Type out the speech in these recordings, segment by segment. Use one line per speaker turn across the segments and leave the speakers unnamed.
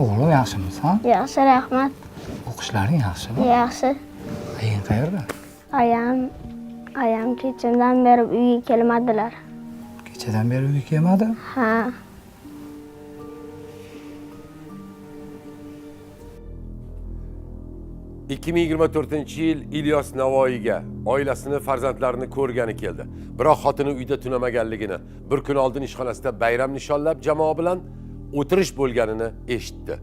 O'g'lim yaxshimisan?
Yaxshi, rahmat.
O'qishlaring yaxshimi?
Yaxshi.
Aying qayerda?
Ayam kechindan beri uyga kelmadilar.
Kechadan beri uyga kelmadi?
Ha.
...2024-yil İlyos Navoiyga oilasini, farzandlarini ko'rgani keldi. Biroq xotini uyda tunamaganligini, bir kun oldin ishxonasida bayram nishonlab jamoa bilan o'tirish bo'lganini eshitdi.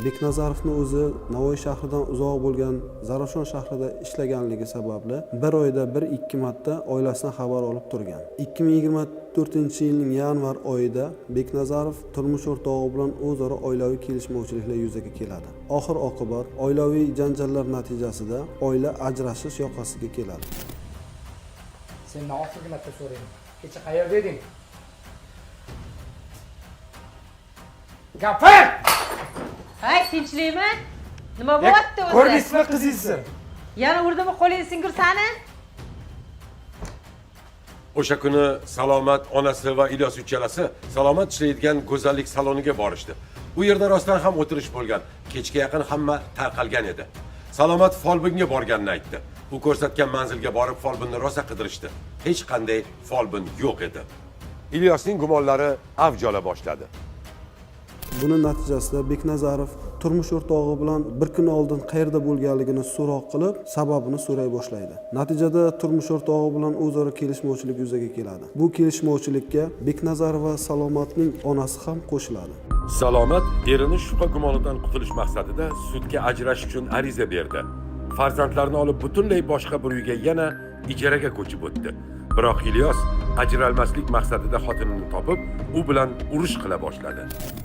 Beknazarovning o'zi Navoiy shahridan uzoq bo'lgan Zarafshon shahrida ishlaganligi sababli bir oyda 1-2 marta oilasidan xabar olib turgan. 2024-yilning yanvar oyida Beknazarov turmush o'rtog'i bilan o'zaro oilaviy kelishmovchiliklar yuzaga keladi. Oxir oqibat oilaviy janjallar natijasida oila ajrashish yoqasiga keladi.
Sendan oxirgi marta so'rayman. Kecha qayerda eding? Gapir!
Hay, tinchlikmi? Nima bo'lyapti o'zi?
Ko'rdingizmi qizingizni?
Yana urdimi qo'ling singir sani?
O'sha kuni Salomat onasi va Ilyos uchalasi Salomat ishlaydigan go'zallik saloniga borishdi. U yerda rostdan ham o'tirish bo'lgan. Kechga yaqin hamma tarqalgan edi. Salomat folbinga borganini aytdi. U ko'rsatgan manzilga borib folbinni rosa qidirishdi. Hech qanday folbin yo'q edi. Ilyosning gumonlari avj ola boshladi.
Buning natijasida Beknazarov turmush o'rtog'i bilan bir kun oldin qayerda bo'lganligini so'roq qilib, sababini so'ray boshlaydi. Natijada turmush o'rtog'i bilan o'zaro kelishmovchilik yuzaga keladi. Bu kelishmovchilikka Beknazarov va Salomatning onasi ham qo'shiladi.
Salomat erini shubha gumonidan qutulish maqsadida sudga ajrash uchun ariza berdi. Farzandlarini olib butunlay boshqa bir uyga yana ijaraga ko'chib o'tdi. Biroq Ilyos ajralmaslik maqsadida xotinini topib, u bilan urush qila boshladi.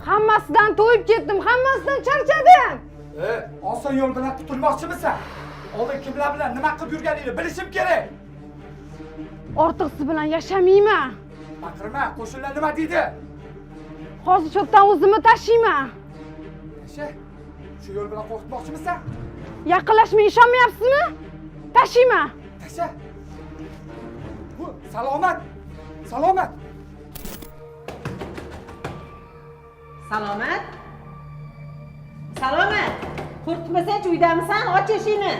Hammasidan to'yib ketdim, hammasidan charchadim.
Oson yo'l bilan qutulmoqchimisan? Oldin kimlar bilan nima qilib yurganingni bilishim kerak.
Ortiqsi bilan yashamayman.
Baqirma, qo'shinlar nima deydi?
Hozir cho'pdan o'zimni tashiyman.
Tasha, shu yo'l bilan qo'rqitmoqchimisan?
Yaqinlashmay ishonmayapsizmi? Tashiyman.
Tasha. Bu Salomat. Salomat.
Salomat? Salomat! Qo'rqitmasang-chi, uydamisan? Och eshikni.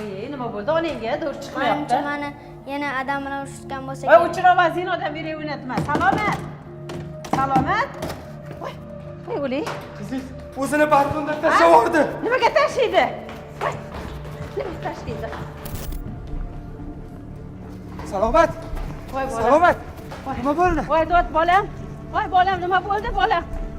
Ey, nima bo'ldi? Onangga dur chiqmayapti.
Mani yana adam bilan urushgan bo'lsa
Voy, o'chir ovozingni, odam beri o'ynatma. Salomat! Salomat! Voy, voy o'ling.
Qizingiz o'zini balkonda tashlab yubordi.
Nimaga tashlaydi? Voy, nima tashlaydi?
Salomat.
Voy, bolam.
Salomat. Nima bo'ldi?
Voy, dod bolam. Voy, bolam, nima bo'ldi, bolam?